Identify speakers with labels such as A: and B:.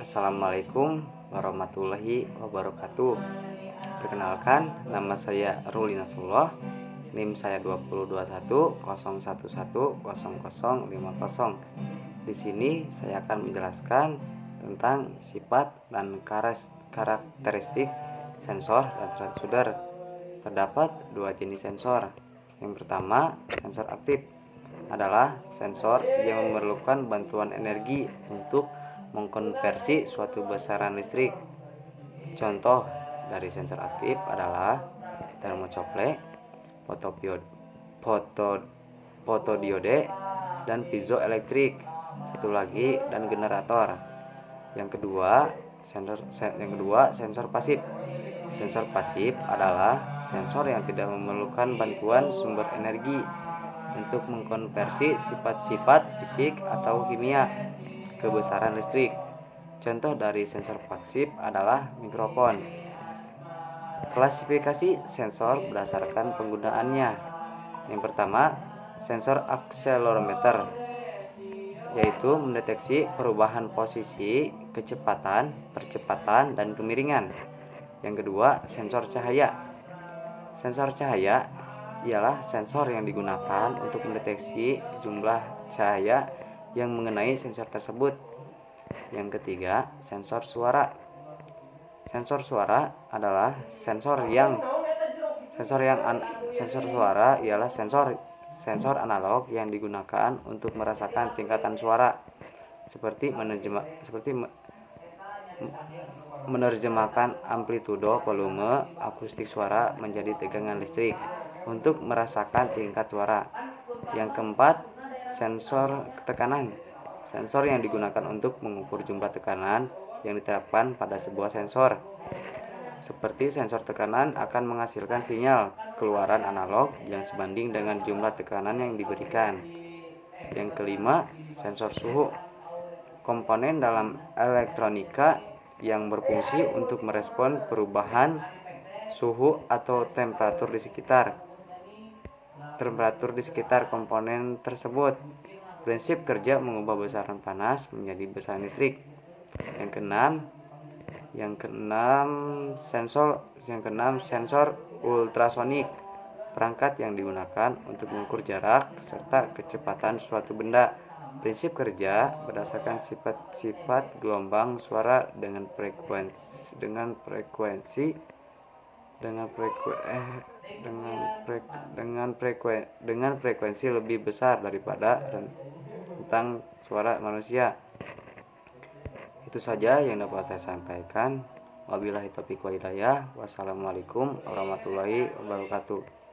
A: Assalamualaikum warahmatullahi wabarakatuh. Perkenalkan, nama saya Ruli Nasrullah. NIM saya 202101100050. Di sini saya akan menjelaskan tentang sifat dan karakteristik sensor dan transducer. Terdapat dua jenis sensor. Yang pertama, sensor aktif adalah sensor yang memerlukan bantuan energi untuk mengkonversi suatu besaran listrik. Contoh dari sensor aktif adalah termocople, fotodiode, dan piezoelektrik. Satu lagi, dan generator. Yang kedua, sensor pasif. Sensor pasif adalah sensor yang tidak memerlukan bantuan sumber energi untuk mengkonversi sifat-sifat fisik atau kimia ke besaran listrik. Contoh dari sensor pasif adalah mikrofon. Klasifikasi sensor berdasarkan penggunaannya. Yang pertama, sensor akselerometer, yaitu mendeteksi perubahan posisi, kecepatan, percepatan, dan kemiringan. Yang kedua, sensor cahaya. Sensor cahaya ialah sensor yang digunakan untuk mendeteksi jumlah cahaya yang mengenai sensor tersebut. Yang ketiga, sensor suara. Sensor suara adalah sensor suara ialah sensor analog yang digunakan untuk merasakan tingkatan suara, seperti menerjemahkan amplitudo, volume, akustik suara menjadi tegangan listrik untuk merasakan tingkat suara. Yang keempat, sensor tekanan. Sensor yang digunakan untuk mengukur jumlah tekanan yang diterapkan pada sebuah sensor. Seperti sensor tekanan akan menghasilkan sinyal keluaran analog yang sebanding dengan jumlah tekanan yang diberikan. Yang kelima, sensor suhu. Komponen dalam elektronika yang berfungsi untuk merespon perubahan suhu atau temperatur di sekitar komponen tersebut. Prinsip kerja mengubah besaran panas menjadi besaran listrik. Yang keenam, sensor ultrasonik. Perangkat yang digunakan untuk mengukur jarak serta kecepatan suatu benda. Prinsip kerja berdasarkan sifat-sifat gelombang suara dengan frekuensi lebih besar daripada rentang suara manusia. Itu saja yang dapat saya sampaikan. Wabillahi taufiq wal hidayah. Wassalamualaikum warahmatullahi wabarakatuh.